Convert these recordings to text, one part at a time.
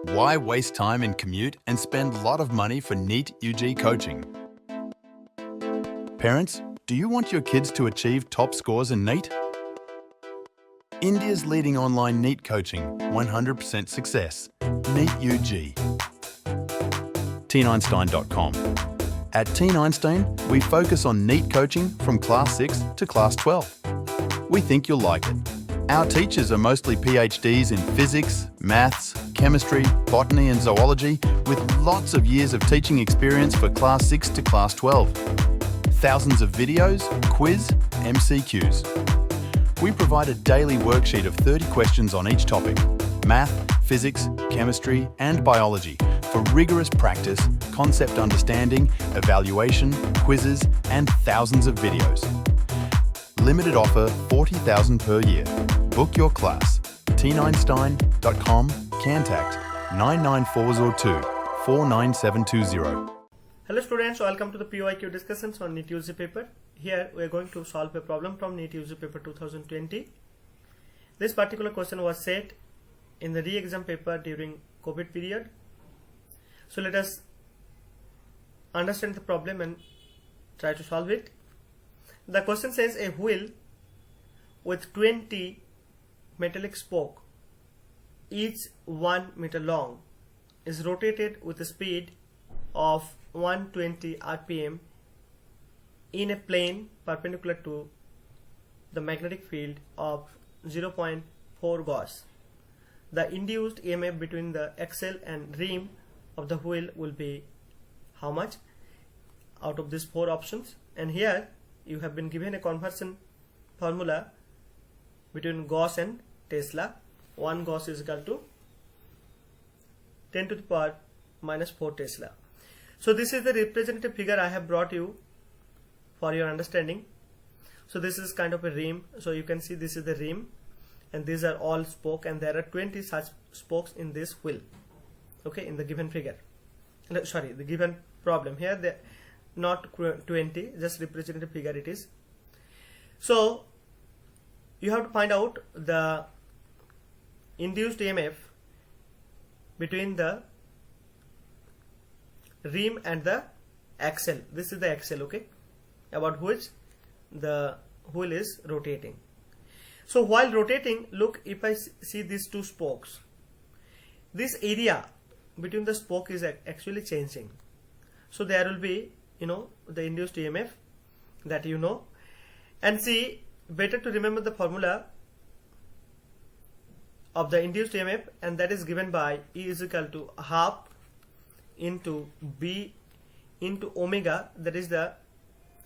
Why waste time in commute and spend a lot of money for NEET UG coaching? Parents, do you want your kids to achieve top scores in NEET? India's leading online NEET coaching, 100% success. NEET UG. TeenEinstein.com. At TeenEinstein, we focus on NEET coaching from Class 6 to Class 12. We think you'll like it. Our teachers are mostly PhDs in physics, maths, chemistry, botany and zoology with lots of years of teaching experience for Class 6 to Class 12. Thousands of videos, quiz, MCQs. We provide a daily worksheet of 30 questions on each topic: math, physics, chemistry and biology for rigorous practice, concept understanding, evaluation, quizzes and thousands of videos. Limited offer, 40,000 per year. Book your class. TeenEinstein.com. Contact 99402 49720. Hello students, welcome to the PYQ discussions on NEET UG paper. Here we are going to solve a problem from NEET UG paper 2020. This particular question was set in the re-exam paper during COVID period. So let us understand the problem and try to solve it. The question says a wheel with 20 metallic spokes, each 1 meter long, is rotated with a speed of 120 rpm in a plane perpendicular to the magnetic field of 0.4 Gauss. The induced EMF between the axle and rim of the wheel will be how much out of these 4 options? And here you have been given a conversion formula between Gauss and Tesla. 1 Gauss is equal to 10 to the power minus 4 Tesla. So this is the representative figure I have brought you for your understanding. So this is kind of a rim. So you can see this is the rim and these are all spokes, and there are 20 such spokes in this wheel. Okay, in the given figure. Sorry, the given problem. Here they not 20, just representative figure it is. So you have to find out the induced EMF between the rim and the axle. This is the axle, okay, about which the wheel is rotating. So while rotating, look, if I see these 2 spokes, this area between the spoke is actually changing. So there will be, the induced EMF that and see, better to remember the formula of the induced EMF, and that is given by E is equal to half into B into omega, that is the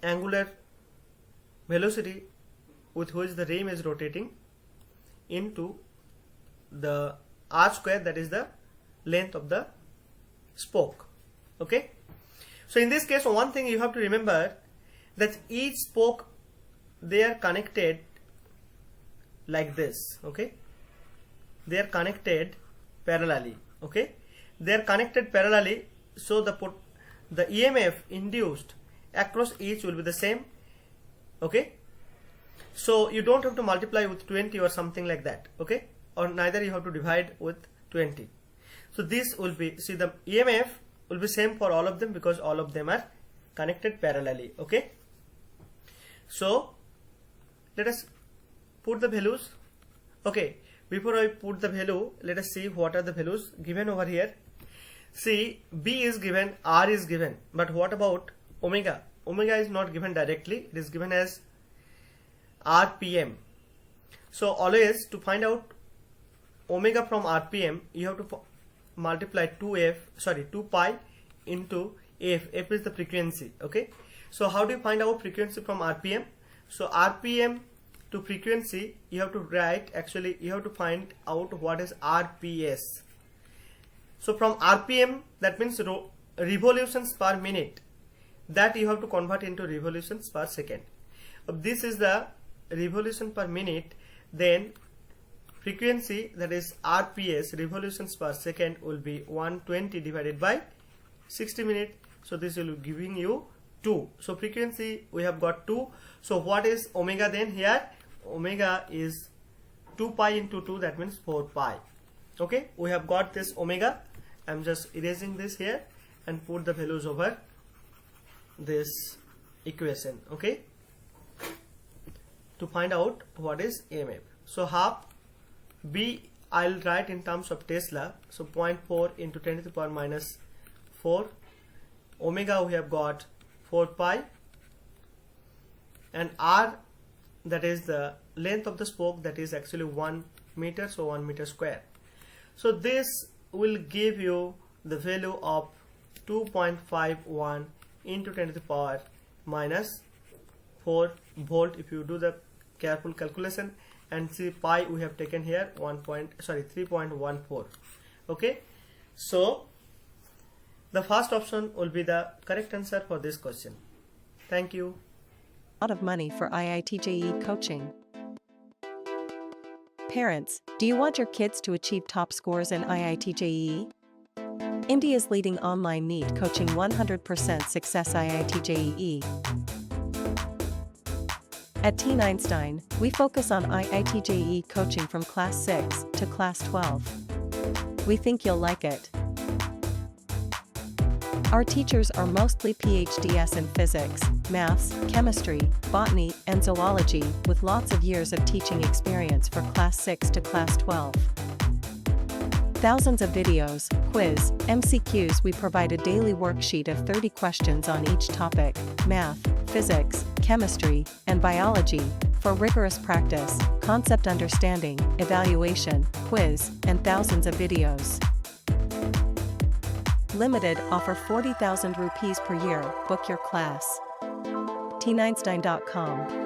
angular velocity with which the rim is rotating, into the r square, that is the length of the spoke. Okay, so in this case, one thing you have to remember, that each spoke, they are connected like this. Okay, they are connected parallelly. Okay, they are connected parallelly, so the EMF induced across each will be the same. Okay, so you don't have to multiply with 20 or something like that. Okay, or neither you have to divide with 20. So this will be, see, the EMF will be same for all of them because all of them are connected parallelly. Okay, so let us put the values. Okay, before I put the value, let us see what are the values given over here. See, B is given, R is given, but what about omega? Omega is not given directly, it is given as RPM. So always, to find out omega from RPM, you have to multiply 2 pi into F. F is the frequency. Okay, so how do you find out frequency from RPM? So RPM to frequency, you have to write, actually you have to find out what is RPS. So from RPM, that means revolutions per minute, that you have to convert into revolutions per second. If this is the revolution per minute, then frequency, that is RPS, revolutions per second, will be 120 divided by 60 minutes. So this will be giving you 2. So frequency we have got 2. So what is omega then? Here omega is 2 pi into 2, that means 4 pi. Okay, we have got this omega. I'm just erasing this here and put the values over this equation, okay, to find out what is AMF. So half B I'll write in terms of Tesla, so 0.4 into 10 to the power minus 4. Omega we have got 4 pi, and R, that is the length of the spoke, that is actually 1 meter, so 1 meter square. So this will give you the value of 2.51 into 10 to the power minus 4 volt if you do the careful calculation, and see pi we have taken here 3.14. Okay, so the first option will be the correct answer for this question. Thank you. Lot of money for iitjee coaching. Parents, do you want your kids to achieve top scores in iitjee? India's leading online NEET coaching 100% success iitjee. At TeenEinstein, we focus on iitjee coaching from class 6 to class 12. We think you'll like it. Our teachers are mostly PhDs in physics, maths, chemistry, botany, and zoology, with lots of years of teaching experience for class 6 to class 12. Thousands of videos, quiz, MCQs. We provide a daily worksheet of 30 questions on each topic: math, physics, chemistry, and biology, for rigorous practice, concept understanding, evaluation, quiz, and thousands of videos. Limited offer 40,000 rupees per year. Book your class. TeenEinstein.com.